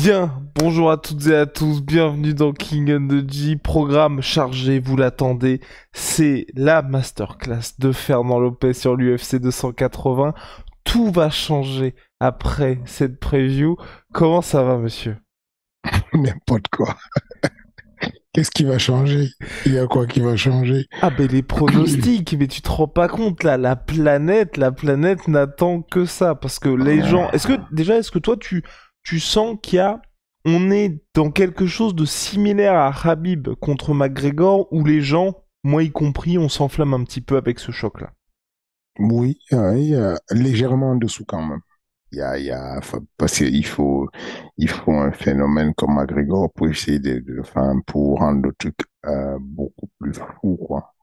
Bien, bonjour à toutes et à tous, bienvenue dans King and the G, programme chargé, vous l'attendez, c'est la masterclass de Fernand Lopez sur l'UFC 280. Tout va changer après cette preview. Comment ça va, monsieur? N'importe quoi. Qu'est-ce qui va changer? Il y a quoi qui va changer? Ah ben les pronostics, mais tu te rends pas compte là, la planète n'attend que ça, parce que les gens... est-ce que toi tu sens on est dans quelque chose de similaire à Khabib contre McGregor, où les gens, moi y compris, on s'enflamme un petit peu avec ce choc-là? Oui, légèrement en dessous quand même. Parce il faut un phénomène comme McGregor pour essayer enfin, pour rendre le truc beaucoup plus fou, quoi.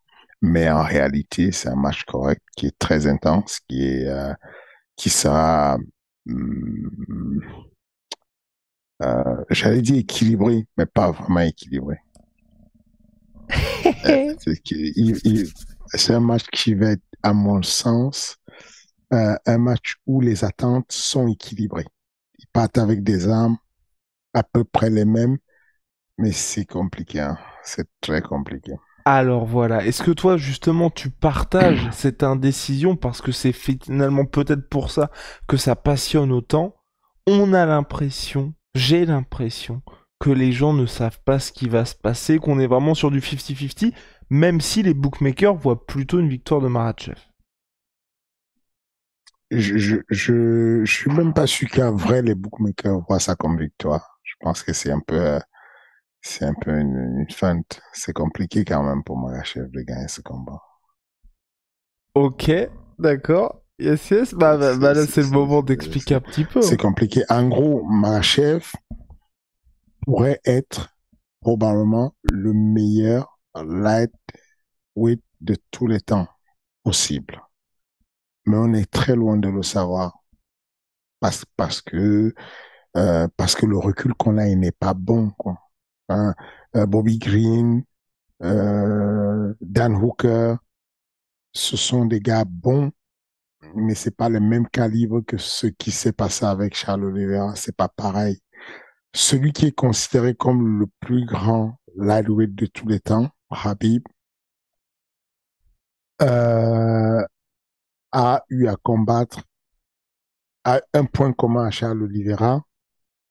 Mais en réalité, c'est un match correct qui est très intense, qui sera, hum, j'allais dire équilibré, mais pas vraiment équilibré. C'est c'est un match qui va être, à mon sens, un match où les attentes sont équilibrées. Ils partent avec des armes à peu près les mêmes, mais c'est compliqué, hein. C'est très compliqué. Alors voilà, est-ce que toi justement tu partages cette indécision parce que c'est finalement peut-être pour ça que ça passionne autant? On a l'impression, j'ai l'impression que les gens ne savent pas ce qui va se passer, qu'on est vraiment sur du 50-50, même si les bookmakers voient plutôt une victoire de Makhachev. Je suis même pas sûr qu'en vrai, les bookmakers voient ça comme victoire. Je pense que c'est un peu une feinte. C'est compliqué quand même pour Makhachev de gagner ce combat. Ok, d'accord. Yes, yes. Bah là, c'est le moment d'expliquer un petit peu, C'est hein. compliqué. En gros, Makhachev pourrait être probablement le meilleur lightweight de tous les temps possible. Mais on est très loin de le savoir parce que le recul qu'on a, il n'est pas bon, quoi. Hein, Bobby Green, Dan Hooker, ce sont des gars bons, mais c'est pas le même calibre que ce qui s'est passé avec Charles Oliveira. C'est pas pareil. Celui qui est considéré comme le plus grand lightweight de tous les temps, Habib, euh, a eu à combattre à un point commun à Charles Oliveira.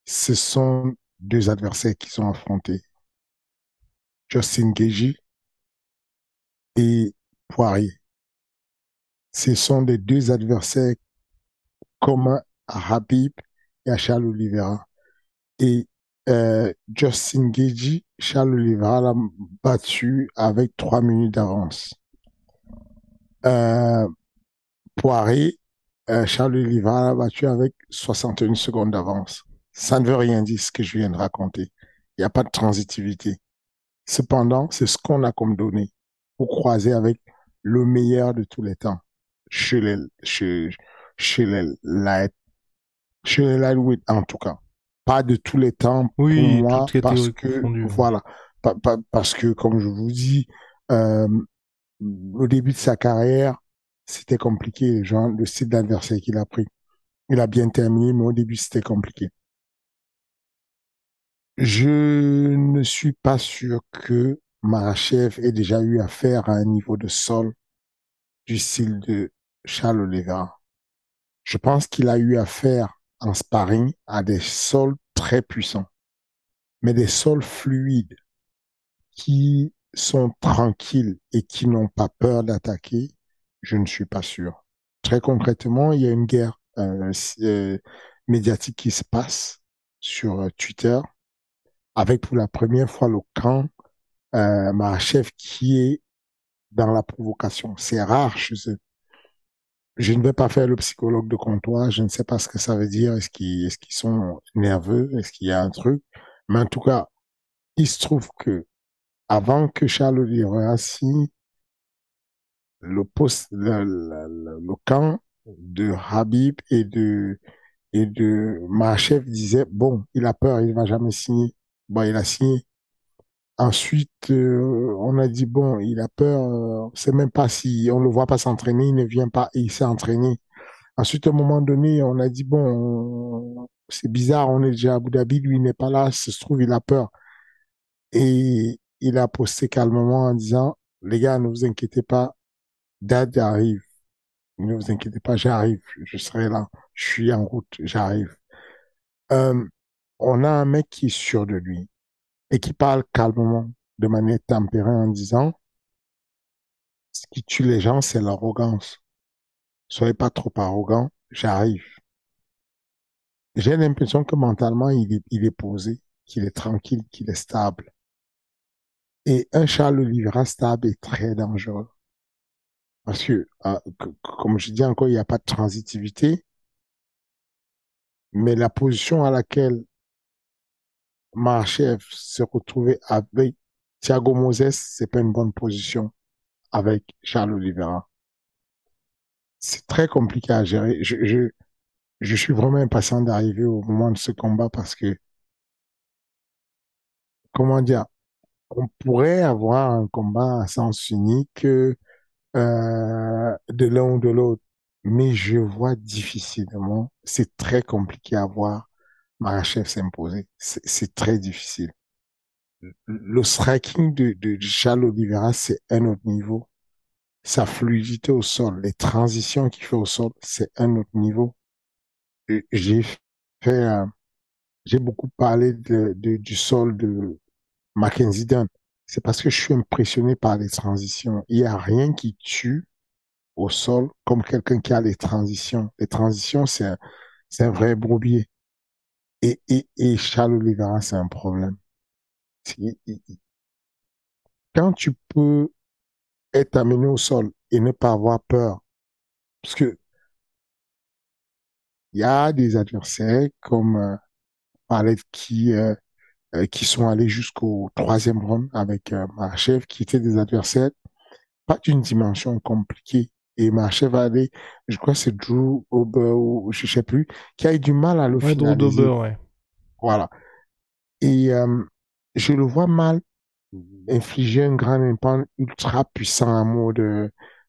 Ce sont deux adversaires qui sont affrontés, Justin Gaethje et Poirier. Ce sont les deux adversaires communs à Habib et à Charles Oliveira. Et Justin Gaethje, Charles Oliveira l'a battu avec 3 minutes d'avance. Euh, Poirier, Charles Oliveira l'a battu avec 61 secondes d'avance. Ça ne veut rien dire ce que je viens de raconter. Il n'y a pas de transitivité. Cependant, c'est ce qu'on a comme données pour croiser avec le meilleur de tous les temps chez les, chez, chez les, light, chez les lightweight en tout cas. Pas de tous les temps pour Oui, toutes moi parce catégories que, confondues. voilà, parce que comme je vous dis, euh, au début de sa carrière, c'était compliqué, genre le style d'adversaire qu'il a pris. Il a bien terminé, mais au début, c'était compliqué. Je ne suis pas sûr que Marachev ait déjà eu affaire à un niveau de sol du style de Charles Oliveira. Je pense qu'il a eu affaire en sparring à des sols très puissants, mais des sols fluides qui sont tranquilles et qui n'ont pas peur d'attaquer, je ne suis pas sûr. Très concrètement, il y a une guerre médiatique qui se passe sur Twitter avec pour la première fois le camp Marachev qui est dans la provocation. C'est rare chez eux. Je ne vais pas faire le psychologue de comptoir, je ne sais pas ce que ça veut dire, est-ce qu'ils sont nerveux, est-ce qu'il y a un truc, mais en tout cas, il se trouve que avant que Charles Oliveira signe, le camp de Habib et de Makhachev disait, bon, il a peur, il ne va jamais signer. Bon, il a signé. Ensuite, on a dit, bon, il a peur, on ne sait même pas si on ne le voit pas s'entraîner, il ne vient pas et il s'est entraîné. Ensuite, à un moment donné, on a dit, bon, c'est bizarre, on est déjà à Abu Dhabi, lui il n'est pas là, ça se trouve, il a peur. Et il a posté calmement en disant, les gars, ne vous inquiétez pas, Dad arrive. Ne vous inquiétez pas, j'arrive, je serai là, je suis en route, j'arrive. Euh, on a un mec qui est sûr de lui et qui parle calmement, de manière tempérée en disant, ce qui tue les gens, c'est l'arrogance. Soyez pas trop arrogant, j'arrive. J'ai l'impression que mentalement, il est posé, qu'il est tranquille, qu'il est stable. Et un Charles Oliveira stable est très dangereux. Parce que, comme je dis encore, il n'y a pas de transitivité, mais la position à laquelle Makhachev se retrouvait avec Thiago Moses, c'est pas une bonne position avec Charles Oliveira. C'est très compliqué à gérer. Je suis vraiment impatient d'arriver au moment de ce combat parce que, comment dire, on pourrait avoir un combat à sens unique de l'un ou de l'autre, mais je vois difficilement, c'est très compliqué à voir Makhachev s'imposer. C'est très difficile. Le striking de Charles Oliveira, c'est un autre niveau. Sa fluidité au sol, les transitions qu'il fait au sol, c'est un autre niveau. J'ai fait, j'ai beaucoup parlé du sol de Mackenzie Dern. C'est parce que je suis impressionné par les transitions. Il n'y a rien qui tue au sol comme quelqu'un qui a les transitions. Les transitions, c'est un vrai bourbier. Et Charles Oliveira, c'est un problème. Quand tu peux être amené au sol et ne pas avoir peur, parce que il y a des adversaires comme Palette qui sont allés jusqu'au troisième round avec Makhachev, qui étaient des adversaires pas d'une dimension compliquée. Et Makhachev a allé, je crois que c'est Drew Ober, ou je sais plus, qui a eu du mal à le Ouais, Drew finaliser. Dober, ouais. Voilà. Et je le vois mal infliger un grand impact ultra puissant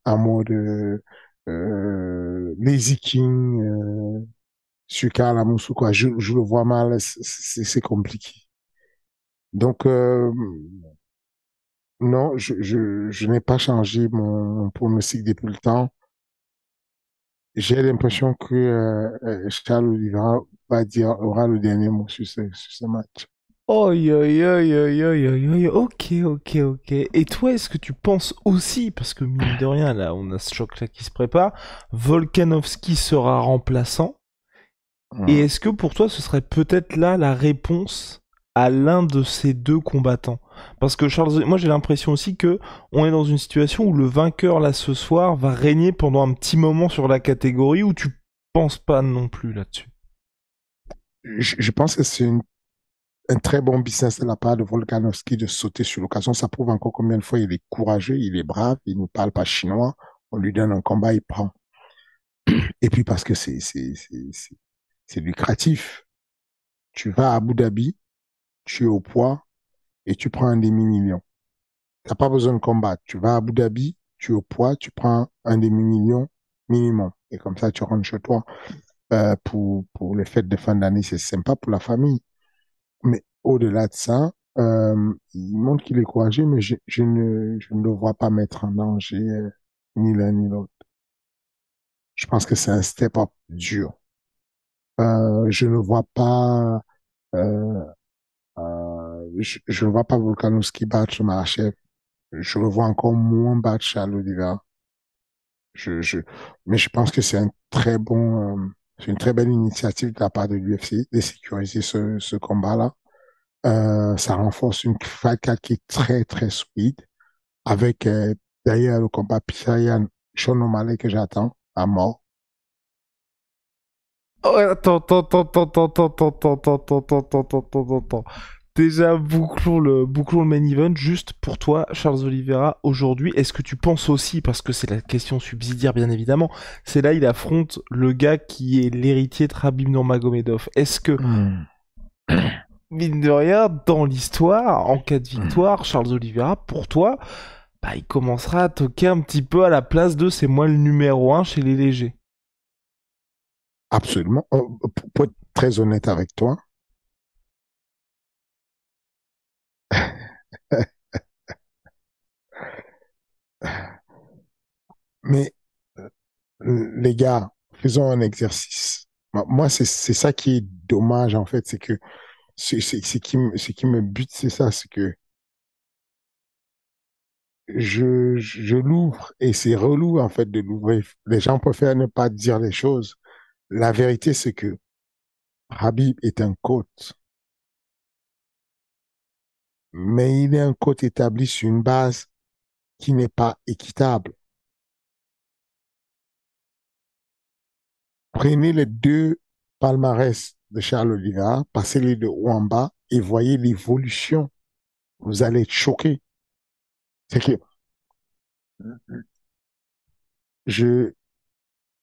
en mode Lazy King, Suka Lamusu, quoi. Je le vois mal, c'est compliqué. Donc, non, je n'ai pas changé mon pronostic depuis le temps. J'ai l'impression que Charles Oliveira aura le dernier mot sur ce match. Oi, oi, oi, oi, oi, oi, oi. Ok, ok, ok. Et toi, est-ce que tu penses aussi, parce que mine de rien, là, on a ce choc-là qui se prépare, Volkanovski sera remplaçant, et Hum. est-ce que pour toi, ce serait peut-être là la réponse à l'un de ces deux combattants? Parce que Charles, moi j'ai l'impression aussi que on est dans une situation où le vainqueur là ce soir va régner pendant un petit moment sur la catégorie, où tu penses pas non plus là-dessus. Je pense que c'est un très bon business de la part de Volkanovski de sauter sur l'occasion. Ça prouve encore combien de fois il est courageux, il est brave, il ne parle pas chinois. On lui donne un combat, il prend. Et puis parce que c'est lucratif. Tu vas à Abu Dhabi, tu es au poids et tu prends un demi-million. Tu n'as pas besoin de combattre. Tu vas à Abu Dhabi, tu es au poids, tu prends un demi-million minimum. Et comme ça, tu rentres chez toi. Pour les fêtes de fin d'année, c'est sympa pour la famille. Mais au-delà de ça, il montre qu'il est courageux, mais je ne le vois pas mettre en danger ni l'un ni l'autre. Je pense que c'est un step-up dur. Je ne vois pas, euh, je ne vois pas Volkanovski battre Makhachev. Je le vois encore moins battre Charles Oliveira. Je, je, mais je pense que c'est une très belle initiative de la part de l'UFC de sécuriser ce combat-là. Ça renforce une fight card qui est très, très solide avec, d'ailleurs, le combat Pisayan Sean O'Malley que j'attends à mort. Oh, attends, attends, attends, attends, attends, attends, attends, attends, attends, attends, attends, attends. Déjà, bouclons le main event. Juste pour toi, Charles Oliveira, aujourd'hui, est-ce que tu penses aussi, parce que c'est la question subsidiaire bien évidemment, c'est là il affronte le gars qui est l'héritier de Khabib Nurmagomedov. Est-ce que, Hmm. mine de rien, dans l'histoire, en cas de Hmm. victoire, Charles Oliveira, pour toi, bah, il commencera à toquer un petit peu à la place de c'est moi le numéro un chez les légers. Absolument. Pour être très honnête avec toi, mais les gars, faisons un exercice. Moi, c'est ça qui est dommage, en fait, c'est que ce qui me bute, c'est ça, c'est que je l'ouvre et c'est relou, en fait, de l'ouvrir. Les gens préfèrent ne pas dire les choses. La vérité, c'est que Habib est un coach, mais il est un coach établi sur une base qui n'est pas équitable. Prenez les deux palmarès de Charles Oliveira, passez-les de haut en bas et voyez l'évolution. Vous allez être choqué. C'est que je,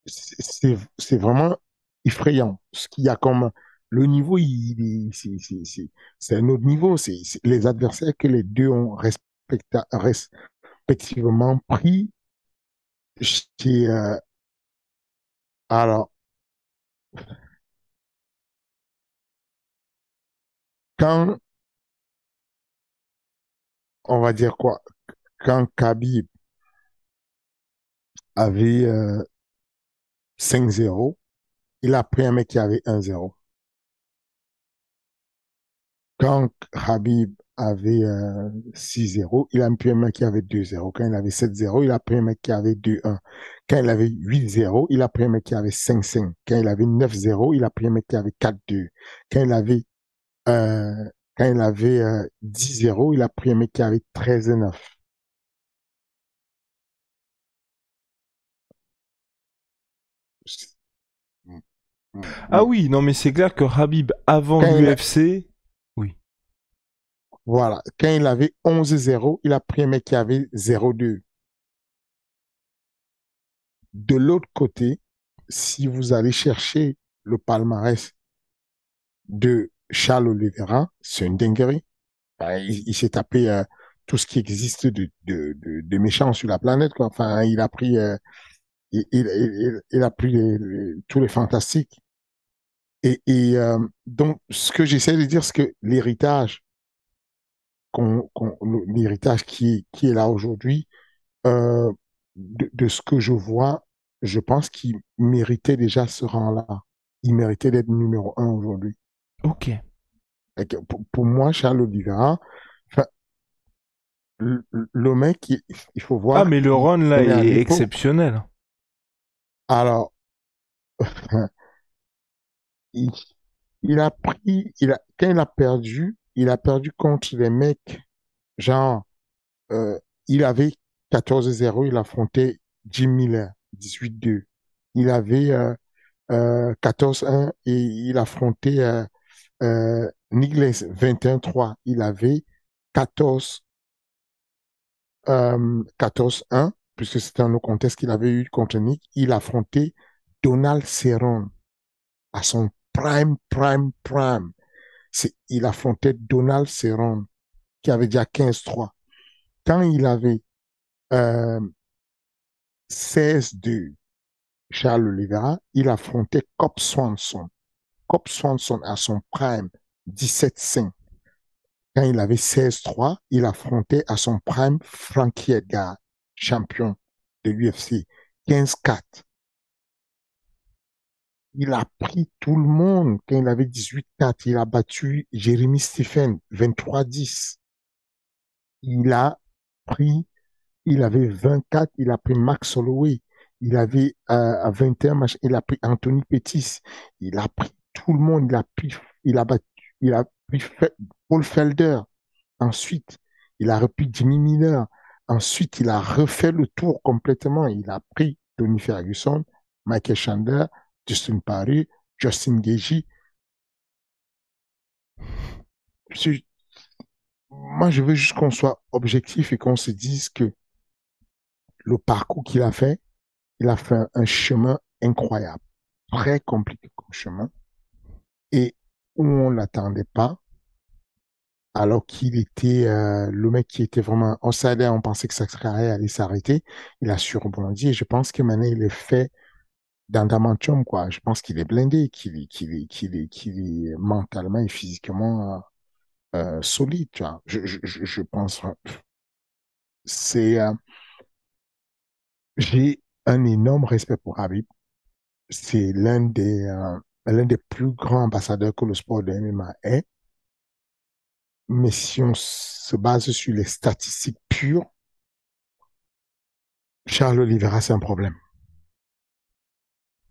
c'est vraiment effrayant. Ce qu'il y a comme le niveau, c'est un autre niveau. C'est les adversaires que les deux ont respectivement pris. C'est, alors, quand, on va dire quoi, quand Khabib avait 5-0, il a pris un mec qui avait 1-0. Quand Habib avait 6-0, il a pris un mec qui avait 2-0. Quand il avait 7-0, il a pris un mec qui avait 2-1. Quand il avait 8-0, il a pris un mec qui avait 5-5. Quand il avait 9-0, il a pris un mec qui avait 4-2. Quand il avait, euh, quand il avait 10-0, il a pris un mec qui avait 13-9. Ah oui, non mais c'est clair que Habib avant Quand il a, l'UFC, oui. voilà. Quand il avait 11-0, il a pris un mec qui avait 0-2. De l'autre côté, si vous allez chercher le palmarès de Charles Oliveira, c'est une dinguerie. Il s'est tapé tout ce qui existe de méchant sur la planète, quoi. Enfin, il a pris, il a pris tous les fantastiques. Donc, ce que j'essaie de dire, c'est que l'héritage qui est là aujourd'hui, euh, de ce que je vois, je pense qu'il méritait déjà ce rang-là. Il méritait d'être numéro un aujourd'hui. Ok. Pour moi, Charles Oliveira, enfin, le mec, il faut Ah voir mais le run là qu'on est à est l'époque. exceptionnel. Alors, il, quand il a perdu contre des mecs, genre, euh, il avait 14-0, il affrontait Jim Miller, 18-2. Il avait 14-1 et il affrontait Nigles, 21-3. Il avait 14 14-1, puisque c'était un autre contest qu'il avait eu contre Nick, il affrontait Donald Cerrone à son prime. Il affrontait Donald Cerrone, qui avait déjà 15-3. Quand il avait euh, 16-2, Charles Oliveira, il affrontait Cobb Swanson. Cobb Swanson à son prime, 17-5. Quand il avait 16-3, il affrontait à son prime Frankie Edgar, champion de l'UFC, 15-4. Il a pris tout le monde. Quand il avait 18-4, il a battu Jeremy Stephen, 23-10. Il a pris, il avait 24, il a pris Max Holloway. Il avait à 21 matchs, il a pris Anthony Pettis. Il a pris tout le monde. Il a battu, il a pris Paul Felder. Ensuite, il a repris Jimmy Miller. Ensuite, il a refait le tour complètement. Il a pris Tony Ferguson, Michael Chandler, Justin Paris, Justin Gaethje. Je- Moi, je veux juste qu'on soit objectif et qu'on se dise que le parcours qu'il a fait, il a fait un chemin incroyable, très compliqué comme chemin, et où on ne l'attendait pas, alors qu'il était le mec qui était vraiment outsider, on pensait que sa carrière allait s'arrêter. Il a surbondi et je pense que maintenant il est fait. d'adamantium, quoi. Je pense qu'il est blindé, qu'il est mentalement et physiquement solide, tu vois. Je pense, c'est, j'ai un énorme respect pour Habib. C'est l'un des plus grands ambassadeurs que le sport de MMA est. Mais si on se base sur les statistiques pures, Charles Oliveira, c'est un problème.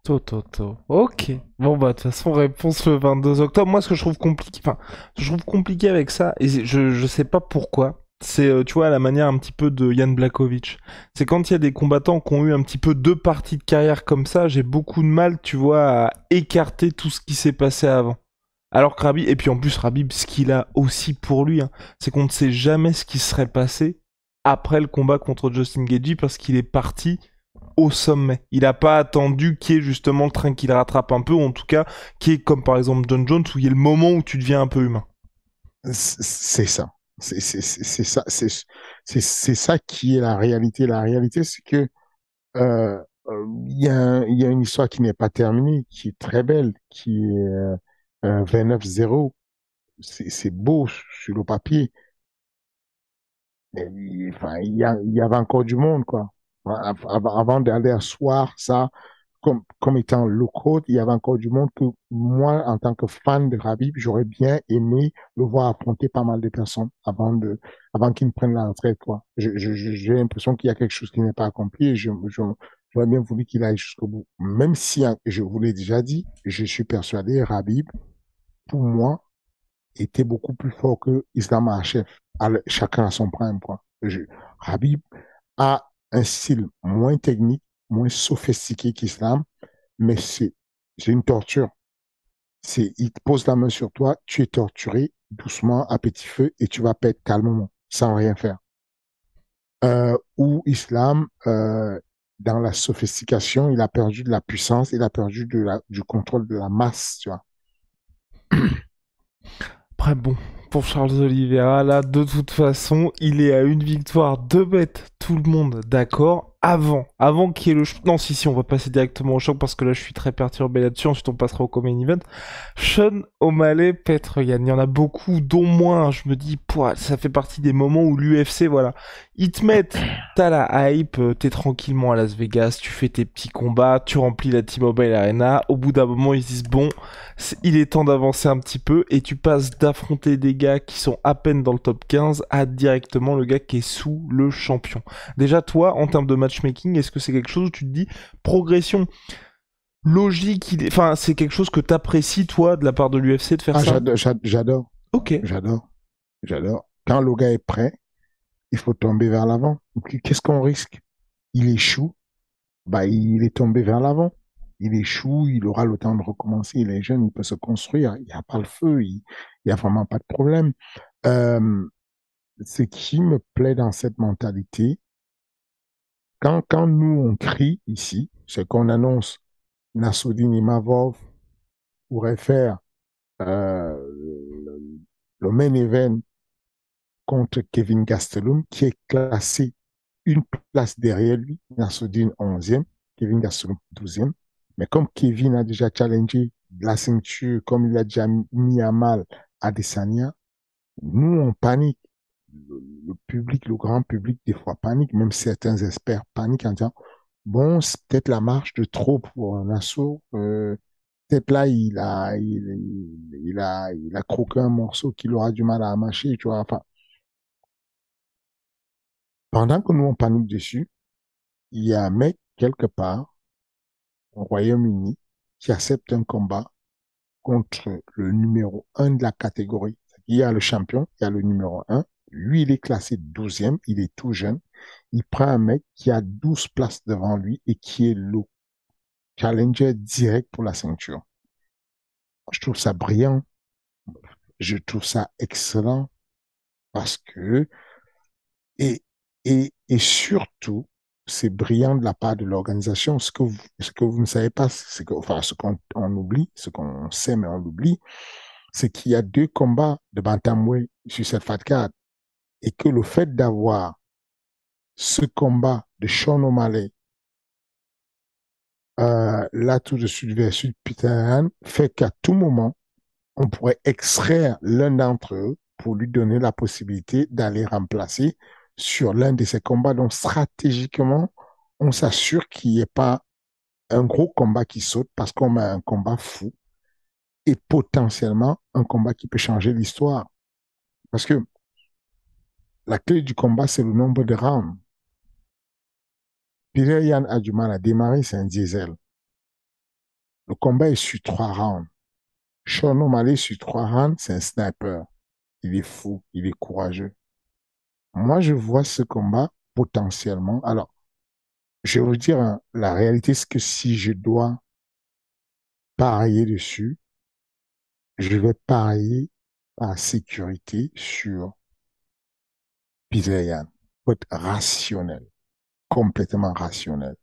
Toto. Ok. Bon bah de toute façon réponse le 22 octobre. Moi ce que je trouve compliqué, enfin, ce que je trouve compliqué avec ça, et je sais pas pourquoi. C'est tu vois la manière un petit peu de Jan Blachowicz. C'est quand il y a des combattants qui ont eu un petit peu deux parties de carrière comme ça, j'ai beaucoup de mal, tu vois, à écarter tout ce qui s'est passé avant. Alors que Rabib, et puis en plus Rabib, ce qu'il a aussi pour lui, hein, c'est qu'on ne sait jamais ce qui serait passé après le combat contre Justin Gaethje parce qu'il est parti au sommet. Il n'a pas attendu qu'il y ait justement le train qui le rattrape un peu, ou en tout cas, qui est comme par exemple John Jones, où il y a le moment où tu deviens un peu humain. C'est ça. C'est ça. C'est ça qui est la réalité. La réalité, c'est que il y a une histoire qui n'est pas terminée, qui est très belle, qui est 29-0. C'est beau sur le papier. Mais enfin, il y avait encore du monde, quoi. Avant d'aller asseoir ça comme étant le code, il y avait encore du monde que moi, en tant que fan de Rabib, j'aurais bien aimé le voir affronter pas mal de personnes avant qu'il ne prenne la retraite, quoi. J'ai l'impression qu'il y a quelque chose qui n'est pas accompli et j'aurais bien voulu qu'il aille jusqu'au bout. Même si, hein, je vous l'ai déjà dit, je suis persuadé, Rabib, pour moi, était beaucoup plus fort que Islam Makhachev. Chacun à son prime, quoi. Rabib a un style moins technique, moins sophistiqué qu'Islam, mais c'est une torture. Il te pose la main sur toi, tu es torturé doucement, à petit feu, et tu vas perdre calmement, sans rien faire. Ou Islam, dans la sophistication, il a perdu de la puissance, il a perdu du contrôle de la masse, tu vois. Après bon, pour Charles Oliveira, là, de toute façon, il est à une victoire de bête, tout le monde d'accord. Avant qu'il y ait le choc. Non, si, on va passer directement au choc parce que là, je suis très perturbé là-dessus. Ensuite, on passera au Common Event. Sean O'Malley, Petr Yan. Il y en a beaucoup, dont moi. Je me dis, pouah, ça fait partie des moments où l'UFC, voilà. Ils te mettent, t'as la hype, t'es tranquillement à Las Vegas, tu fais tes petits combats, tu remplis la T-Mobile Arena. Au bout d'un moment, ils se disent, bon, il est temps d'avancer un petit peu et tu passes d'affronter des gars qui sont à peine dans le top 15 à directement le gars qui est sous le champion. Déjà, toi, en termes de matchmaking, est-ce que c'est quelque chose où tu te dis progression logique, enfin, c'est quelque chose que t'apprécies, toi, de la part de l'UFC de faire Ah, ça? j'adore, Ok. j'adore, j'adore. Quand le gars est prêt, il faut tomber vers l'avant. Qu'est-ce qu'on risque? Il échoue, bah, il est tombé vers l'avant. Il échoue, il aura le temps de recommencer. Il est jeune, il peut se construire. Il n'y a pas le feu, il n'y a vraiment pas de problème. Euh, Ce qui me plaît dans cette mentalité, quand nous on crie ici, c'est qu'on annonce Nassoudine Imavov pourrait faire euh, le main event contre Kevin Gastelum, qui est classé une place derrière lui, Nassoudine 11e, Kevin Gastelum 12e. Mais comme Kevin a déjà challengé la ceinture, comme il a déjà mis à mal Adesanya, nous, on panique. Le public, le grand public, des fois panique, même certains experts paniquent en disant, bon, c'est peut-être la marche de trop pour un assaut. Peut-être là, il a croqué un morceau qu'il aura du mal à mâcher, tu vois. Enfin, pendant que nous, on panique dessus, il y a un mec quelque part au Royaume-Uni qui accepte un combat contre le numéro un de la catégorie. Il y a le champion, il y a le numéro un. Lui, il est classé 12e, il est tout jeune. Il prend un mec qui a 12 places devant lui et qui est le challenger direct pour la ceinture. Je trouve ça brillant, je trouve ça excellent parce que, et, et surtout, c'est brillant de la part de l'organisation. Ce que vous ne savez pas, c'est que, enfin, ce qu'on on oublie, ce qu'on sait mais on l'oublie, c'est qu'il y a deux combats de bantamweight sur cette fat card et que le fait d'avoir ce combat de Sean O'Malley l'atout de Sud versus Peter Yan fait qu'à tout moment, on pourrait extraire l'un d'entre eux pour lui donner la possibilité d'aller remplacer sur l'un de ces combats. Donc, stratégiquement, on s'assure qu'il n'y ait pas un gros combat qui saute parce qu'on met un combat fou et potentiellement un combat qui peut changer l'histoire. Parce que la clé du combat, c'est le nombre de rounds. Peter Yan a du mal à démarrer, c'est un diesel. Le combat est sur 3 rounds. Sean O'Malley sur 3 rounds, c'est un sniper. Il est fou, il est courageux. Moi, je vois ce combat potentiellement. Alors, je vais vous dire, hein, la réalité, c'est que si je dois parier dessus, je vais parier par sécurité sur Peter Yan. Faut être rationnel, complètement rationnel.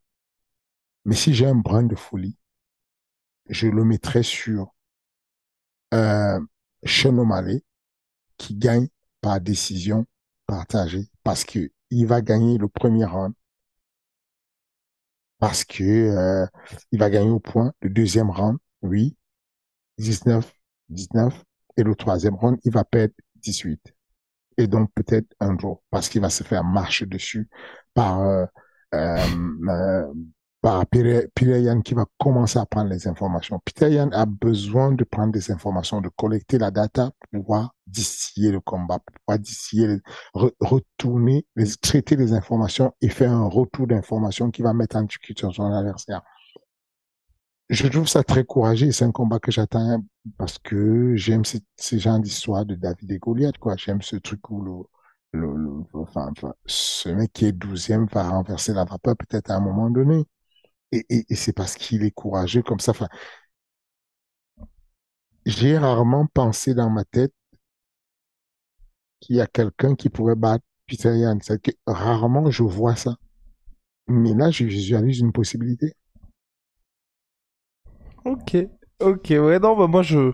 Mais si j'ai un brin de folie, je le mettrai sur euh, Sean O'Malley qui gagne par décision partagée parce que il va gagner le premier round, parce que il va gagner au point. Le deuxième round, oui, 19, 19. Et le troisième round, il va perdre 18. Et donc peut-être un jour, parce qu'il va se faire marcher dessus par euh, euh, Peter Yan qui va commencer à prendre les informations. Peter Yan a besoin de prendre des informations, de collecter la data pour pouvoir distiller le combat, pour pouvoir distiller, retourner, traiter les informations et faire un retour d'informations qui va mettre en difficulté son adversaire. Je trouve ça très courageux et c'est un combat que j'attends parce que j'aime ces genres d'histoires de David et Goliath, quoi. J'aime ce truc où enfin, ce mec qui est 12e va renverser la vapeur peut-être à un moment donné. Et c'est parce qu'il est courageux comme ça. Enfin, j'ai rarement pensé dans ma tête qu'il y a quelqu'un qui pourrait battre Peter Yan. C'est que rarement je vois ça. Mais là, je visualise une possibilité. Ok, ok, ouais, non, bah moi je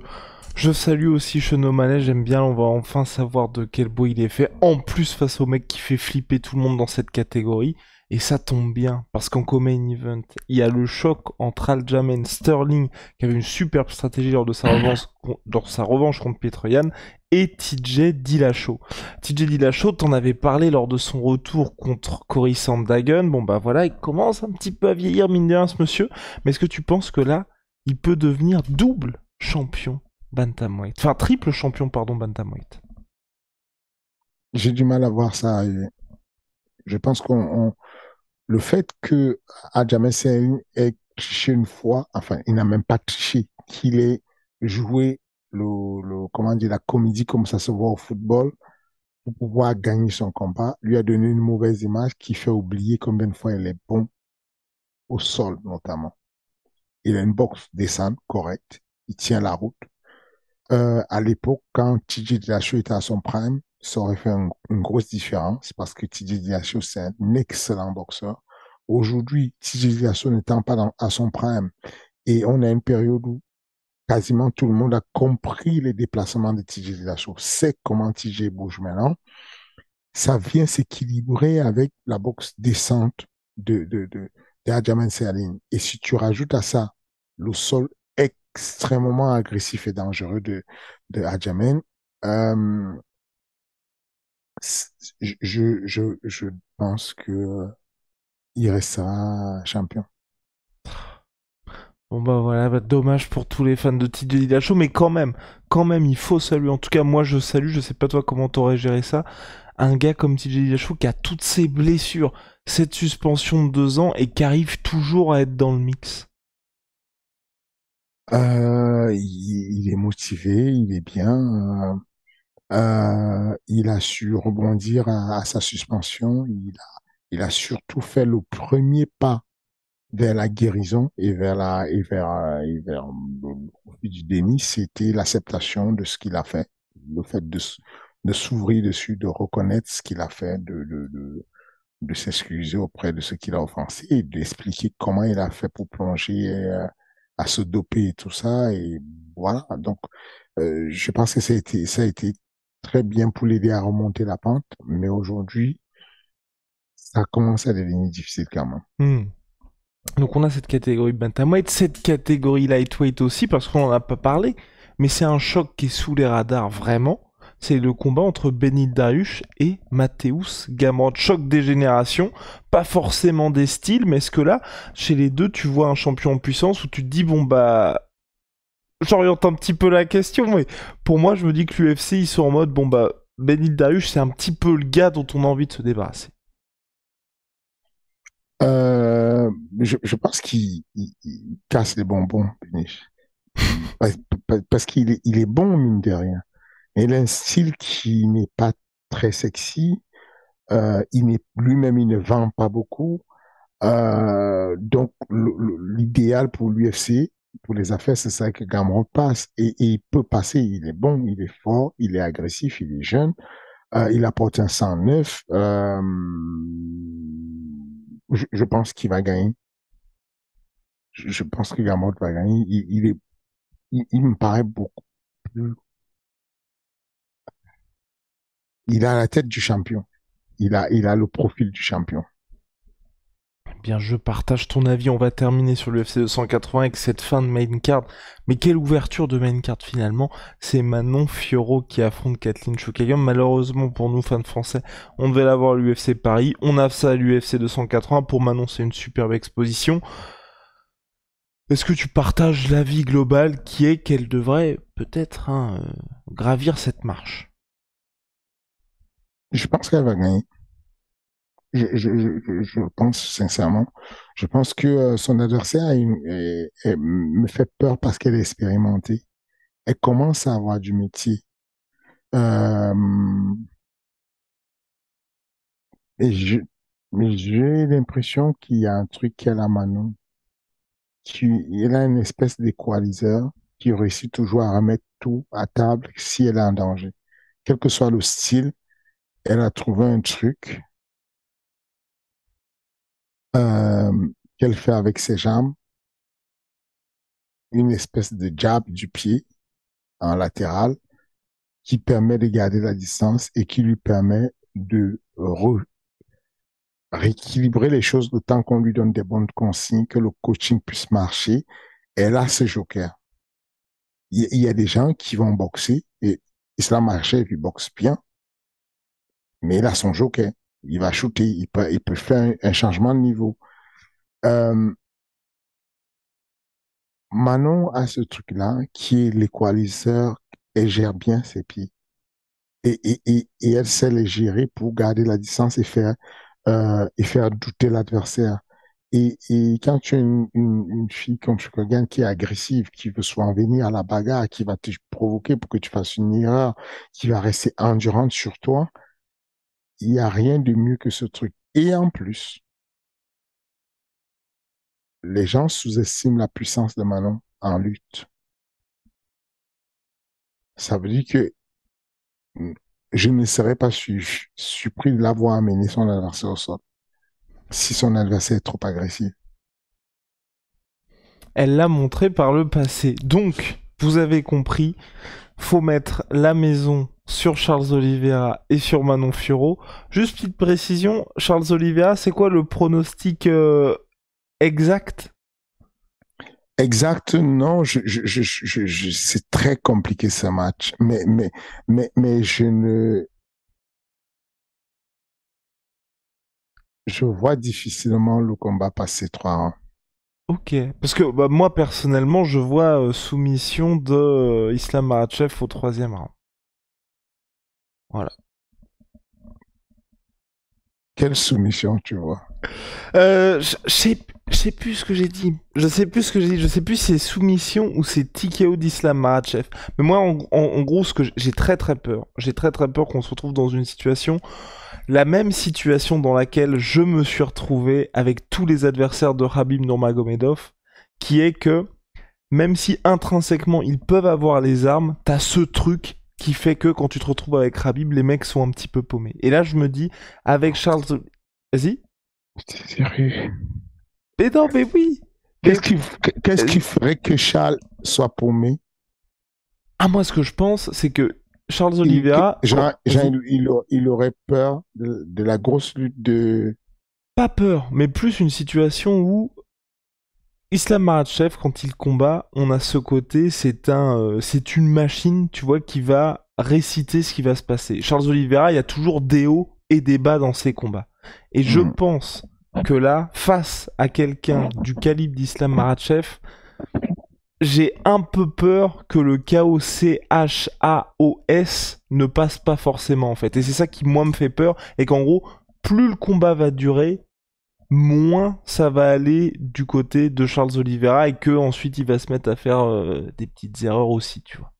salue aussi Sean O'Malley, j'aime bien, on va enfin savoir de quel bois il est fait. En plus, face au mec qui fait flipper tout le monde dans cette catégorie. Et ça tombe bien, parce qu'en co-main event, il y a le choc entre Aljamain Sterling, qui avait une superbe stratégie lors sa revanche contre Petroyan, et TJ Dillashaw. TJ Dillashaw, t'en avais parlé lors de son retour contre Cory Sandhagen. Bon bah voilà, il commence un petit peu à vieillir, mine de rien, ce monsieur. Mais est-ce que tu penses que là, il peut devenir double champion bantamweight? Enfin, triple champion, pardon, bantamweight. J'ai du mal à voir ça. Et je pense le fait que Adjamé ait triché une fois, enfin, il n'a même pas triché, qu'il ait joué comment dire, la comédie comme ça se voit au football pour pouvoir gagner son combat, lui a donné une mauvaise image qui fait oublier combien de fois il est bon au sol, notamment. Il a une boxe décente, correcte, il tient la route. À l'époque, quand TJ Dillashaw était à son prime, ça aurait fait une grosse différence parce que TJ Dillashaw, c'est un excellent boxeur. Aujourd'hui, TJ Dillashaw n'étant pas à son prime et on a une période où quasiment tout le monde a compris les déplacements de TJ Dillashaw, sait comment TJ bouge maintenant, ça vient s'équilibrer avec la boxe décente de Aljamain Sterling. Et si tu rajoutes à ça le sol extrêmement agressif et dangereux de Aljamain, euh, je pense que il restera champion. Bon bah voilà, bah, dommage pour tous les fans de TJ Dillashaw, mais quand même, il faut saluer. En tout cas, moi je salue, je sais pas toi comment t'aurais géré ça. Un gars comme TJ Dillashaw qui a toutes ses blessures, cette suspension de 2 ans et qui arrive toujours à être dans le mix. Il est motivé, il est bien. Il a su rebondir à sa suspension. Il a surtout fait le premier pas vers la guérison et vers le profit du déni. C'était l'acceptation de ce qu'il a fait, le fait de s'ouvrir dessus, de reconnaître ce qu'il a fait, de s'excuser auprès de ce qu'il a offensé et d'expliquer comment il a fait pour plonger à se doper et tout ça. Et voilà. Donc, je pense que ça a été très bien pour l'aider à remonter la pente, mais aujourd'hui, ça commence à devenir difficile quand même. Hmm. Donc on a cette catégorie bantamweight, cette catégorie lightweight aussi, parce qu'on en a pas parlé, mais c'est un choc qui est sous les radars vraiment. C'est le combat entre Benil Dariush et Mateusz Gamrot. Choc des générations, pas forcément des styles, mais est-ce que là, chez les deux, tu vois un champion en puissance où tu te dis, bon bah, j'oriente un petit peu la question, mais pour moi, je me dis que l'UFC, ils sont en mode, bon bah, Benil Dariush, c'est un petit peu le gars dont on a envie de se débarrasser. Euh, je pense qu'il casse les bonbons, Punish. Parce parce qu'il est bon, mine de rien. Il a un style qui n'est pas très sexy. Lui-même, il ne vend pas beaucoup. Donc, l'idéal pour l'UFC, pour les affaires, c'est ça que Gamrot passe. Et il peut passer. Il est bon, il est fort, il est agressif, il est jeune. Il apporte un sang neuf. Je pense qu'il va gagner. Je pense que Gamrot va gagner. Il me paraît beaucoup plus. Il a la tête du champion. Il a le profil du champion. Bien, je partage ton avis. On va terminer sur l'UFC 280 avec cette fin de main card. Mais quelle ouverture de main card finalement. C'est Manon Fiorot qui affronte Kathleen Chookagian. Malheureusement pour nous fans français, on devait l'avoir à l'UFC Paris. On a ça à l'UFC 280. Pour Manon, c'est une superbe exposition. Est-ce que tu partages l'avis global qui est qu'elle devrait peut-être gravir cette marche? Je pense qu'elle va gagner. Je pense sincèrement. Je pense que son adversaire me fait peur parce qu'elle est expérimentée. Elle commence à avoir du métier. Euh, et je, mais j'ai l'impression qu'il y a un truc qu'elle a Manon. Elle a une espèce d'équaliseur qui réussit toujours à remettre tout à table si elle est en danger. Quel que soit le style, elle a trouvé un truc euh, qu'elle fait avec ses jambes, une espèce de jab du pied en latéral qui permet de garder la distance et qui lui permet de rééquilibrer les choses le temps qu'on lui donne des bonnes consignes, que le coaching puisse marcher. Elle a ce joker. Il y a des gens qui vont boxer et Islam Makhachev, il boxe bien, mais il a son joker. Il va shooter, il peut faire un changement de niveau. Euh, Manon a ce truc-là qui est l'équaliseur. Elle gère bien ses pieds. Et elle sait les gérer pour garder la distance et faire douter l'adversaire. Et quand tu as une fille comme Shukaghan qui est agressive, qui veut souvent venir à la bagarre, qui va te provoquer pour que tu fasses une erreur, qui va rester endurante sur toi, il n'y a rien de mieux que ce truc. Et en plus, les gens sous-estiment la puissance de Manon en lutte. Ça veut dire que je ne serais pas surpris de l'avoir amené son adversaire au sol si son adversaire est trop agressif. Elle l'a montré par le passé. Donc, vous avez compris, faut mettre la maison sur Charles Oliveira et sur Manon Fiorot. Juste petite précision, Charles Oliveira, c'est quoi le pronostic exact? Exact, non, c'est très compliqué ce match, mais je vois difficilement le combat passer 3 ans. Ok, parce que bah, moi personnellement, je vois soumission de Islam Makhachev au troisième round. Voilà. Quelle soumission, tu vois. Je sais plus ce que j'ai dit. Je sais plus ce que j'ai dit. Je sais plus si c'est soumission ou c'est TKO d'Islam Makhachev. Mais moi, en gros, ce que j'ai très très peur. J'ai très très peur qu'on se retrouve dans une situation, la même situation dans laquelle je me suis retrouvé avec tous les adversaires de Khabib Nurmagomedov, qui est que même si intrinsèquement ils peuvent avoir les armes, t'as ce truc qui fait que quand tu te retrouves avec Khabib, les mecs sont un petit peu paumés. Et là, je me dis, avec Charles... Vas-y. C'est sérieux. Mais non, mais oui. Mais Qu'est-ce qui ferait que Charles soit paumé? moi, ce que je pense, c'est que Charles Oliveira, Il aurait peur de la grosse lutte de... pas peur, mais plus une situation où Islam Makhachev, quand il combat, on a ce côté, c'est une machine, tu vois, qui va réciter ce qui va se passer. Charles Oliveira, il y a toujours des hauts et des bas dans ses combats. Et je Hmm. pense que là, face à quelqu'un du calibre d'Islam Makhachev, j'ai un peu peur que le KOCHAOS ne passe pas forcément en fait. Et c'est ça qui moi me fait peur, et qu'en gros, plus le combat va durer, moins ça va aller du côté de Charles Oliveira, et que ensuite il va se mettre à faire des petites erreurs aussi, tu vois.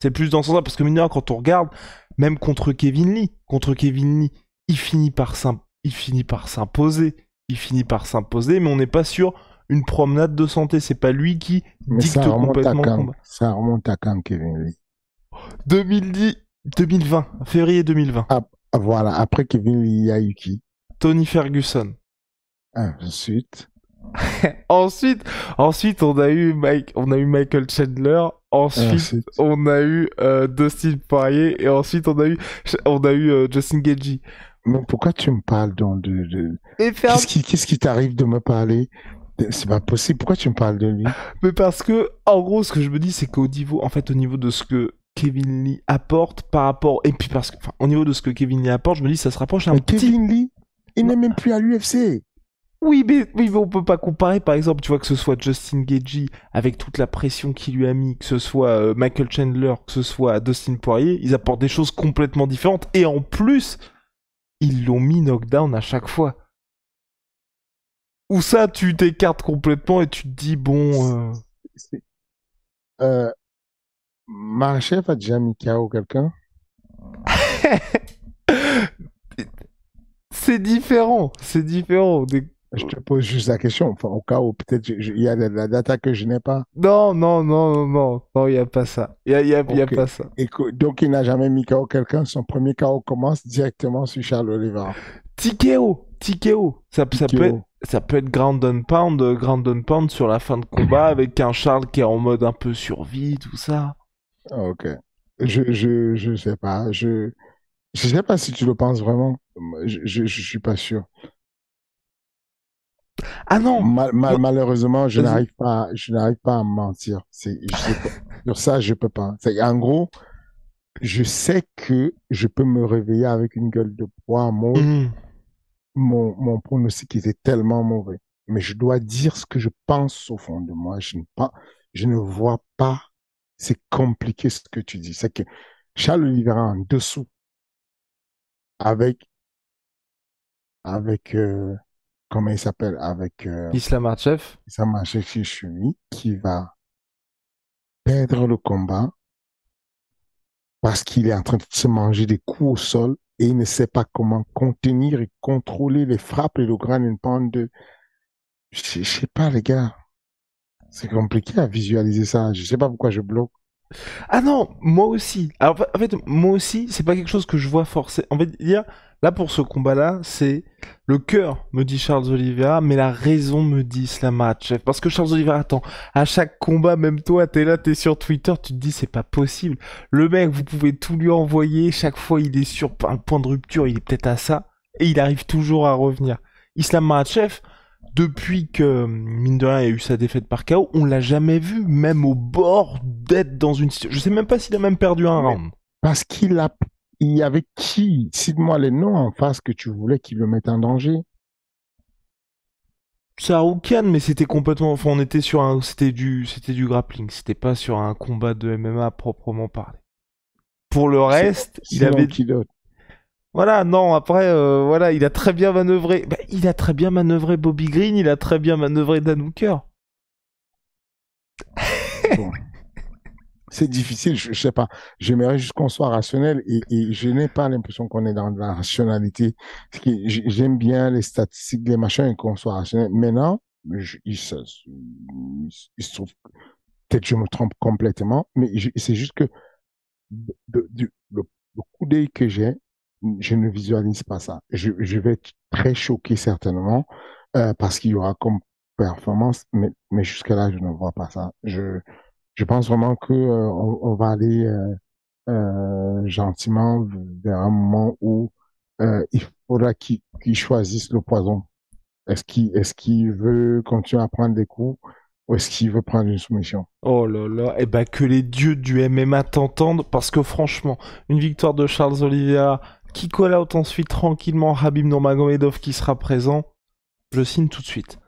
C'est plus dans ce sens-là, parce que mineur, quand on regarde, même contre Kevin Lee, il finit par s'imposer, mais on n'est pas sur une promenade de santé. C'est pas lui qui Mais ça dicte remonte à complètement le quand? combat. Ça remonte à quand, Kevin Lee? 2010, 2020, février 2020. Ah, voilà, après Kevin Lee, il y a eu qui? Tony Ferguson. Ensuite, Ensuite, on a eu Michael Chandler. Ensuite, ensuite. on a eu Dustin Poirier, et ensuite on a eu Justin Gaethje. Mais pourquoi tu me parles donc Et faire, Qu'est-ce qui t'arrive de me parler? C'est pas possible. Pourquoi tu me parles de lui? mais parce que, en gros, ce que je me dis, c'est qu'au niveau, en fait, au niveau de ce que Kevin Lee apporte par rapport, et puis parce que, enfin, au niveau de ce que Kevin Lee apporte, je me dis, ça se rapproche un Mais petit. Kevin Lee, il n'est même plus à l'UFC. Oui, mais on peut pas comparer, par exemple, tu vois, que ce soit Justin Gaethje, avec toute la pression qu'il lui a mis, que ce soit Michael Chandler, que ce soit Dustin Poirier, ils apportent des choses complètement différentes, et en plus, ils l'ont mis knockdown à chaque fois. Ou ça, tu t'écartes complètement et tu te dis, bon... C'est- Euh, Makhachev a déjà mis KO quelqu'un? c'est différent, c'est différent. Je te pose juste la question. Enfin, au cas où peut-être il y a de la data que je n'ai pas. Non, non, non, non, non, non, il n'y a pas ça. Y a Ok. pas ça. Donc, il n'a jamais mis KO quelqu'un. Son premier KO commence directement sur Charles Oliveira. TKO. TKO. Ça peut être ground and pound sur la fin de combat avec un Charles qui est en mode un peu survie, tout ça. Ok. Je sais pas. Je sais pas si tu le penses vraiment. Je suis pas sûr. Ah non, non, Malheureusement, vas-y. je n'arrive pas à mentir. Je sais pas. Sur ça, je peux pas. En gros, je sais que je peux me réveiller avec une gueule de bois mode. Hmm. Mon pronostic était tellement mauvais. Mais je dois dire ce que je pense au fond de moi. Je ne vois pas. C'est compliqué ce que tu dis. C'est que Charles Oliveira en dessous avec, avec comment il s'appelle? Avec Islam Makhachev. Issam Chishumi qui va perdre le combat parce qu'il est en train de se manger des coups au sol et il ne sait pas comment contenir et contrôler les frappes et le grand pound de... Je sais pas, les gars. C'est compliqué à visualiser ça. Je sais pas pourquoi je bloque. Ah non, moi aussi. Alors, en fait, moi aussi, c'est pas quelque chose que je vois forcément. En fait, dire, là, pour ce combat-là, c'est le cœur, me dit Charles Oliveira, mais la raison me dit Islam Makhachev. Parce que Charles Oliveira, attends, à chaque combat, même toi, t'es là, t'es sur Twitter, tu te dis, c'est pas possible. Le mec, vous pouvez tout lui envoyer, chaque fois, il est sur un point de rupture, il est peut-être à ça, et il arrive toujours à revenir. Islam Makhachev, depuis que, mine de rien, il y a eu sa défaite par KO, on l'a jamais vu, même au bord d'être dans une situation. Je sais même pas s'il a même perdu un Mais round. parce qu'il a... Il y avait qui? Cite-moi les noms en face que tu voulais qu'il le mette en danger. Saroukan, mais c'était complètement. Enfin, on était sur un. C'était du grappling. C'était pas sur un combat de MMA à proprement parler. Pour le reste, il Sinon, avait. qui d'autre? Voilà, non, après, voilà, il a très bien manœuvré. Bah, il a très bien manœuvré Bobby Green, il a très bien manœuvré Dan Hooker. Bon. C'est difficile, je sais pas. J'aimerais juste qu'on soit rationnel et je n'ai pas l'impression qu'on est dans la rationalité. Parce que j'aime bien les statistiques, les machins et qu'on soit rationnel. Maintenant, il se trouve, peut-être que je me trompe complètement, mais c'est juste que le coup d'œil que j'ai, je ne visualise pas ça. Je vais être très choqué certainement parce qu'il y aura comme performance, mais jusqu'à là, je ne vois pas ça. Je pense vraiment que on va aller gentiment vers un moment où il faudra qu'il choisisse le poison. Est-ce qu'il veut continuer à prendre des coups Ou est-ce qu'il veut prendre une soumission? Oh là là, et bah que les dieux du MMA t'entendent, parce que franchement, une victoire de Charles Oliveira, qui call out ensuite tranquillement Habib Nurmagomedov qui sera présent, je signe tout de suite.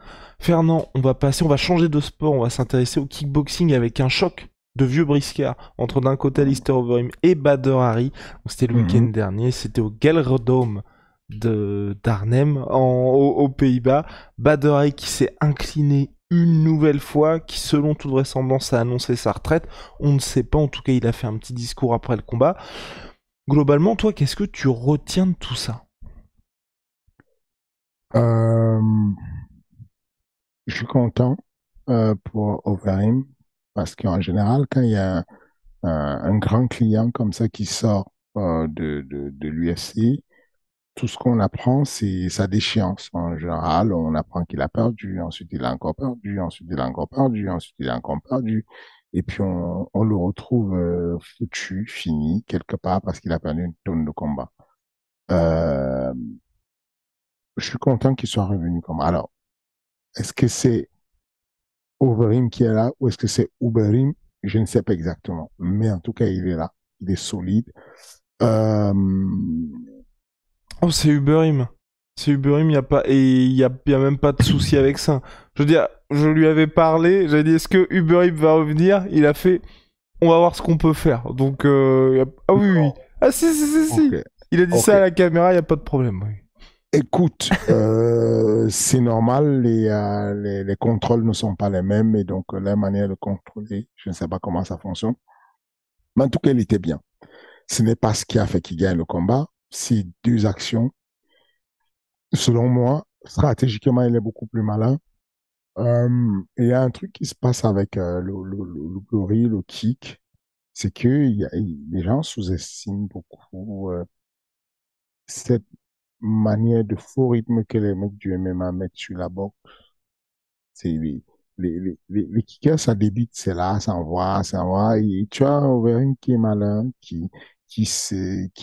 Fernand, on va changer de sport, on va s'intéresser au kickboxing avec un choc de vieux briscards entre d'un côté Alistair Overeem et Bader Hari. C'était le week-end Mhm. dernier, c'était au Gelredome de d'Arnhem aux Pays-Bas. Bader Hari qui s'est incliné une nouvelle fois, qui selon toute vraisemblance a annoncé sa retraite. On ne sait pas, en tout cas il a fait un petit discours après le combat. Globalement, toi, qu'est-ce que tu retiens de tout ça? Euh, je suis content pour Overeem parce qu'en général, quand il y a un grand client comme ça qui sort de l'UFC, tout ce qu'on apprend, c'est sa déchéance. En général, on apprend qu'il a perdu, ensuite il a encore perdu, ensuite il a encore perdu, ensuite il a encore perdu. Et puis on le retrouve foutu, fini, quelque part, parce qu'il a perdu une tonne de combat. Euh, je suis content qu'il soit revenu comme. Alors, est-ce que c'est Overeem qui est là ou est-ce que c'est Uberim? Je ne sais pas exactement. Mais en tout cas, il est là. Il est solide. Euh, Oh, c'est Uberim. C'est Uberim, il y a pas et y a même pas de souci avec ça. Je veux dire, je lui avais parlé, j'avais dit est-ce que Uberim va revenir? Il a fait on va voir ce qu'on peut faire. Donc ah oui oui. non. Ah si si si Ok, si. Il a dit ok. ça à la caméra, il y a pas de problème. Oui. Écoute, c'est normal, les contrôles ne sont pas les mêmes et donc la manière de contrôler, je ne sais pas comment ça fonctionne. Mais en tout cas, il était bien. Ce n'est pas ce qui a fait qu'il gagne le combat. C'est deux actions. Selon moi, stratégiquement, il est beaucoup plus malin. Il y a un truc qui se passe avec le gorille, le kick, c'est que les gens sous-estiment beaucoup cette manière de faux rythme que les mecs du MMA mettent sur la boxe. C'est les kickers, ça débite, c'est là, ça envoie. Et tu as Overeem qui est malin, qui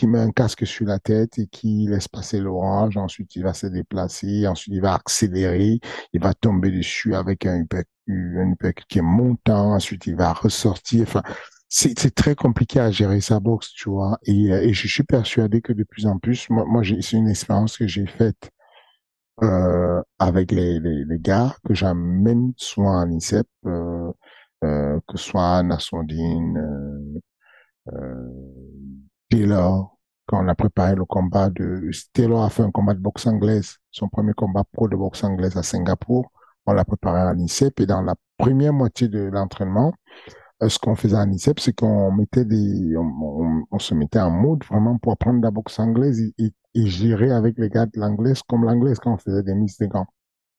met un casque sur la tête et qui laisse passer l'orage. Ensuite, il va se déplacer. Ensuite, il va accélérer. Il va tomber dessus avec un uppercut qui est montant. Ensuite, il va ressortir. Enfin, c'est très compliqué à gérer sa boxe, tu vois. Et je suis persuadé que de plus en plus, c'est une expérience que j'ai faite avec les gars que j'amène soit en ICEP, que ce soit Nassourdine, Taylor, quand on a préparé le combat de... Taylor a fait un combat de boxe anglaise, son premier combat pro de boxe anglaise à Singapour. On l'a préparé en ICEP et dans la première moitié de l'entraînement, ce qu'on faisait en ICEP, c'est qu'on mettait on se mettait en mode vraiment pour apprendre la boxe anglaise et gérer avec les gars de l'anglaise comme l'anglaise quand on faisait des mises de gants.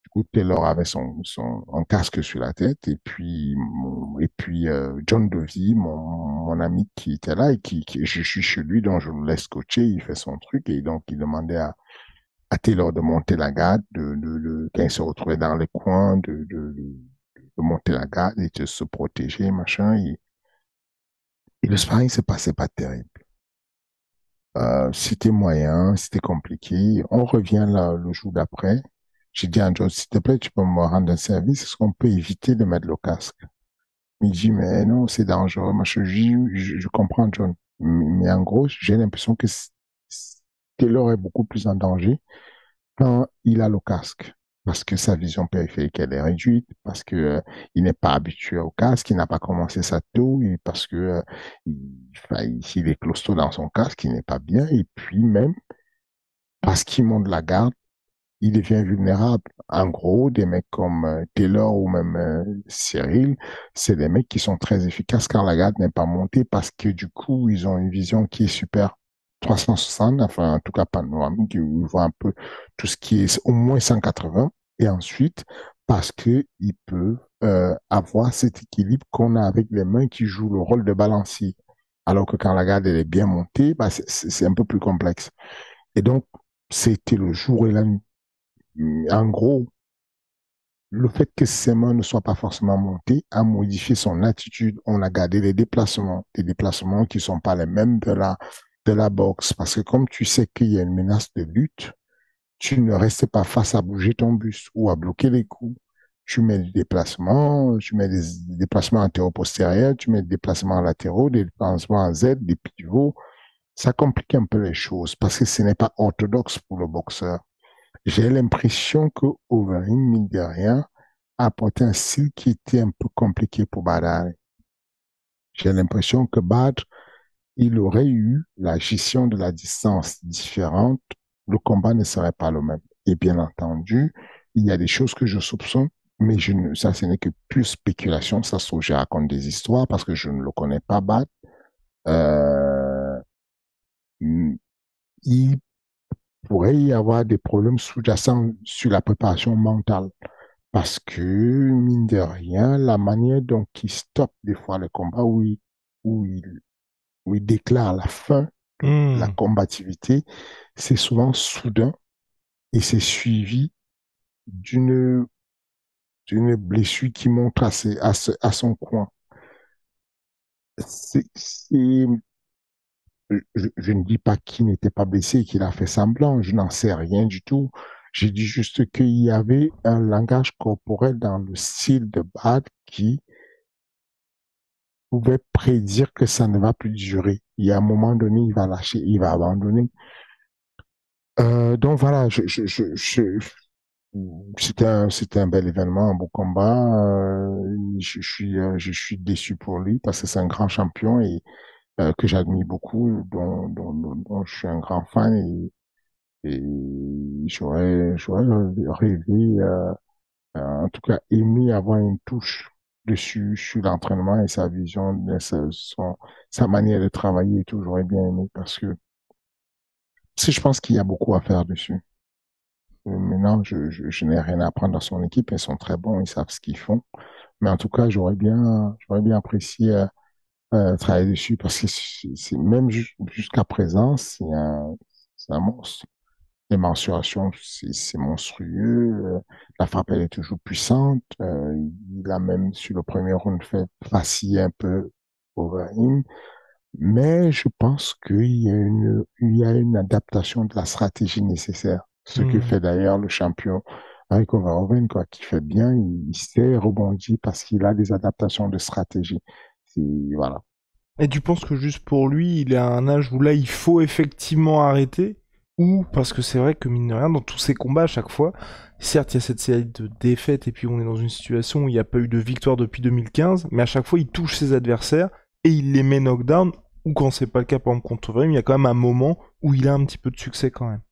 Du coup, Taylor avait un casque sur la tête et puis, John Dovey, mon ami qui était là et je suis chez lui, donc je le laisse coacher, il fait son truc et donc il demandait à Taylor de monter la garde, quand il se retrouvait dans les coins, de monter la garde et de se protéger, machin. Et le sparring se passait pas terrible. C'était moyen, c'était compliqué. On revient là le jour d'après. J'ai dit à John, s'il te plaît, tu peux me rendre un service. Est-ce qu'on peut éviter de mettre le casque? Il dit, mais non, c'est dangereux. Moi, je comprends, John. Mais en gros, j'ai l'impression que Taylor est beaucoup plus en danger quand il a le casque. Parce que sa vision périphérique, elle est réduite, parce que, il n'est pas habitué au casque, il n'a pas commencé sa tour, et parce que, il, enfin, il est costaud dans son casque, il n'est pas bien, et puis même, parce qu'il monte la garde, il devient vulnérable. En gros, des mecs comme Taylor ou même Cyril, c'est des mecs qui sont très efficaces quand la garde n'est pas montée parce que du coup, ils ont une vision qui est super 360, enfin en tout cas panoramique, où ils voient un peu tout ce qui est au moins 180. Et ensuite, parce qu'ils peuvent avoir cet équilibre qu'on a avec les mains qui jouent le rôle de balancier. Alors que quand la garde elle est bien montée, bah, c'est un peu plus complexe. Et donc, c'était le jour et la nuit. En gros, le fait que ses mains ne soient pas forcément montées a modifié son attitude. On a gardé les déplacements qui ne sont pas les mêmes de la boxe. Parce que comme tu sais qu'il y a une menace de lutte, tu ne restes pas face à bouger ton buste ou à bloquer les coups. Tu mets des déplacements, tu mets des déplacements antéro-postérieurs, tu mets des déplacements latéraux, des déplacements à Z, des pivots. Ça complique un peu les choses parce que ce n'est pas orthodoxe pour le boxeur. J'ai l'impression que Overeem, mine de rien, a apporté un style qui était un peu compliqué pour Badr. J'ai l'impression que Badr, il aurait eu la gestion de la distance différente, le combat ne serait pas le même. Et bien entendu, il y a des choses que je soupçonne, mais ça, ce n'est que pure spéculation. Ça se trouve, je raconte des histoires parce que je ne le connais pas, Badr. Euh, il pourrait y avoir des problèmes sous-jacents sur la préparation mentale. Parce que, mine de rien, la manière dont il stoppe des fois le combat, où il, où il déclare la fin de la Hmm. combativité, c'est souvent soudain et c'est suivi d'une d'une blessure qui monte à son coin. Je ne dis pas qu'il n'était pas blessé, qu'il a fait semblant, je n'en sais rien du tout. J'ai dit juste qu'il y avait un langage corporel dans le style de Bad qui pouvait prédire que ça ne va plus durer. Il y a un moment donné, il va lâcher, il va abandonner. Donc voilà, c'était un bel événement, un beau combat. Je suis déçu pour lui parce que c'est un grand champion et que j'admire beaucoup, dont je suis un grand fan et j'aurais rêvé, en tout cas aimé avoir une touche dessus sur l'entraînement et sa vision, sa manière de travailler et tout. J'aurais bien aimé parce que si je pense qu'il y a beaucoup à faire dessus. Maintenant, je n'ai rien à apprendre dans son équipe. Ils sont très bons, ils savent ce qu'ils font. Mais en tout cas, j'aurais bien apprécié travailler dessus parce que même jusqu'à présent, c'est un monstre. Les mensurations, c'est monstrueux. La frappe, elle est toujours puissante. Il a même, sur le premier round, fait vaciller un peu Overeem. Mais je pense il y a une adaptation de la stratégie nécessaire. Ce que Hmm. fait d'ailleurs le champion avec Verhoeven, quoi, qui fait bien, il sait rebondir parce qu'il a des adaptations de stratégie. Voilà. Et tu penses que juste pour lui, il est à un âge où là, il faut effectivement arrêter? Ou parce que c'est vrai que mine de rien, dans tous ces combats, à chaque fois, certes, il y a cette série de défaites et puis on est dans une situation où il n'y a pas eu de victoire depuis 2015, mais à chaque fois, il touche ses adversaires et il les met knockdown. Ou quand c'est pas le cas, par exemple, contre Vrem, il y a quand même un moment où il a un petit peu de succès quand même.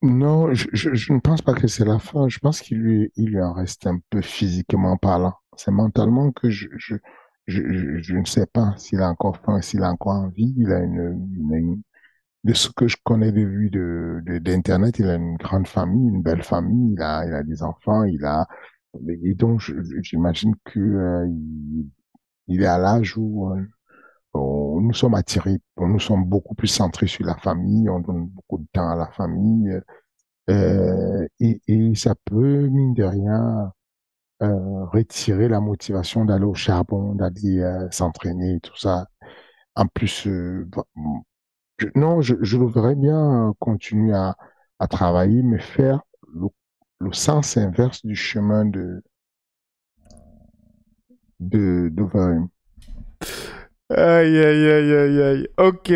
Non, je ne pense pas que c'est la fin. Je pense il lui en reste un peu physiquement parlant. C'est mentalement que je ne sais pas s'il a encore faim, s'il a encore envie. De ce que je connais de lui d'Internet, il a une grande famille, une belle famille, il a des enfants, et donc j'imagine que, il est à l'âge où nous sommes attirés, nous sommes beaucoup plus centrés sur la famille, on donne beaucoup de temps à la famille. Et ça peut, mine de rien, retirer la motivation d'aller au charbon, d'aller s'entraîner, tout ça. En plus, non, je le verrais bien continuer à travailler, mais faire le sens inverse du chemin d'Overeem. Aïe, aïe, aïe, aïe, aïe. Ok.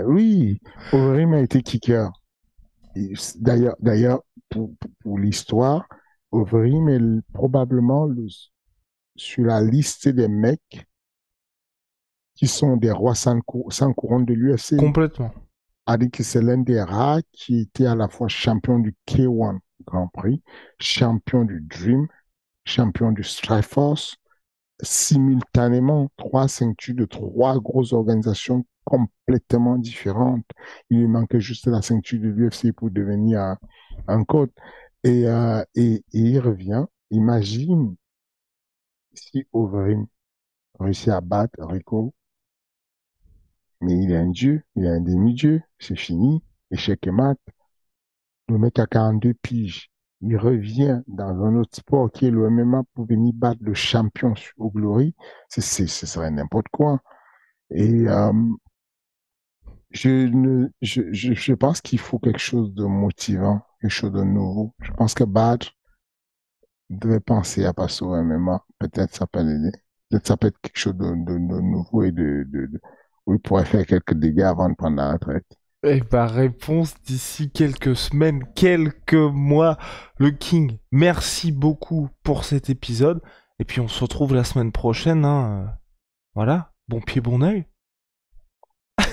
Oui, Overeem a été kicker. D'ailleurs, pour l'histoire, Overeem est probablement sur la liste des mecs qui sont des rois sans couronne de l'UFC. Complètement. Adi que c'est l'un des rares qui était à la fois champion du K1 Grand Prix, champion du Dream, champion du Strikeforce, simultanément trois ceintures de trois grosses organisations complètement différentes. Il lui manquait juste la ceinture de l'UFC pour devenir un code. Et il revient. Imagine si Overeem réussit à battre Rico, mais il est un dieu, il est un demi-dieu, c'est fini, échec et mat. Le mec a 42 piges. Il revient dans un autre sport qui est le MMA pour venir battre le champion au Glory. Ce serait n'importe quoi. Et je pense qu'il faut quelque chose de motivant, quelque chose de nouveau. Je pense que Bad devait penser à passer au MMA. Peut-être ça peut l'aider. Peut-être ça peut être quelque chose de nouveau et où il pourrait faire quelques dégâts avant de prendre la retraite. Et bah, réponse d'ici quelques semaines, quelques mois. Le King, merci beaucoup pour cet épisode. Et puis on se retrouve la semaine prochaine, hein. Voilà, bon pied, bon oeil.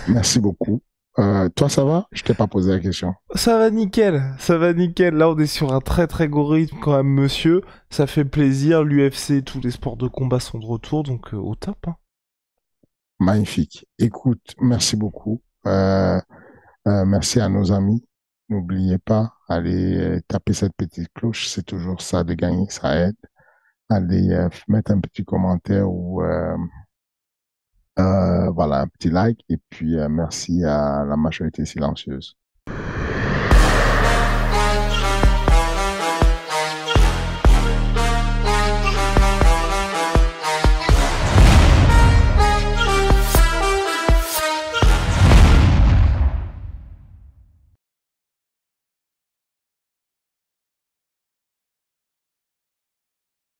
Merci beaucoup. Toi, ça va? Je t'ai pas posé la question. Ça va nickel, ça va nickel. Là, on est sur un très très gros rythme quand même, monsieur. Ça fait plaisir. L'UFC, tous les sports de combat sont de retour, donc au top, hein. Magnifique. Écoute, merci beaucoup. Merci à nos amis. N'oubliez pas, allez taper cette petite cloche. C'est toujours ça de gagner, ça aide. Allez mettre un petit commentaire ou voilà, un petit like. Et puis, merci à la majorité silencieuse.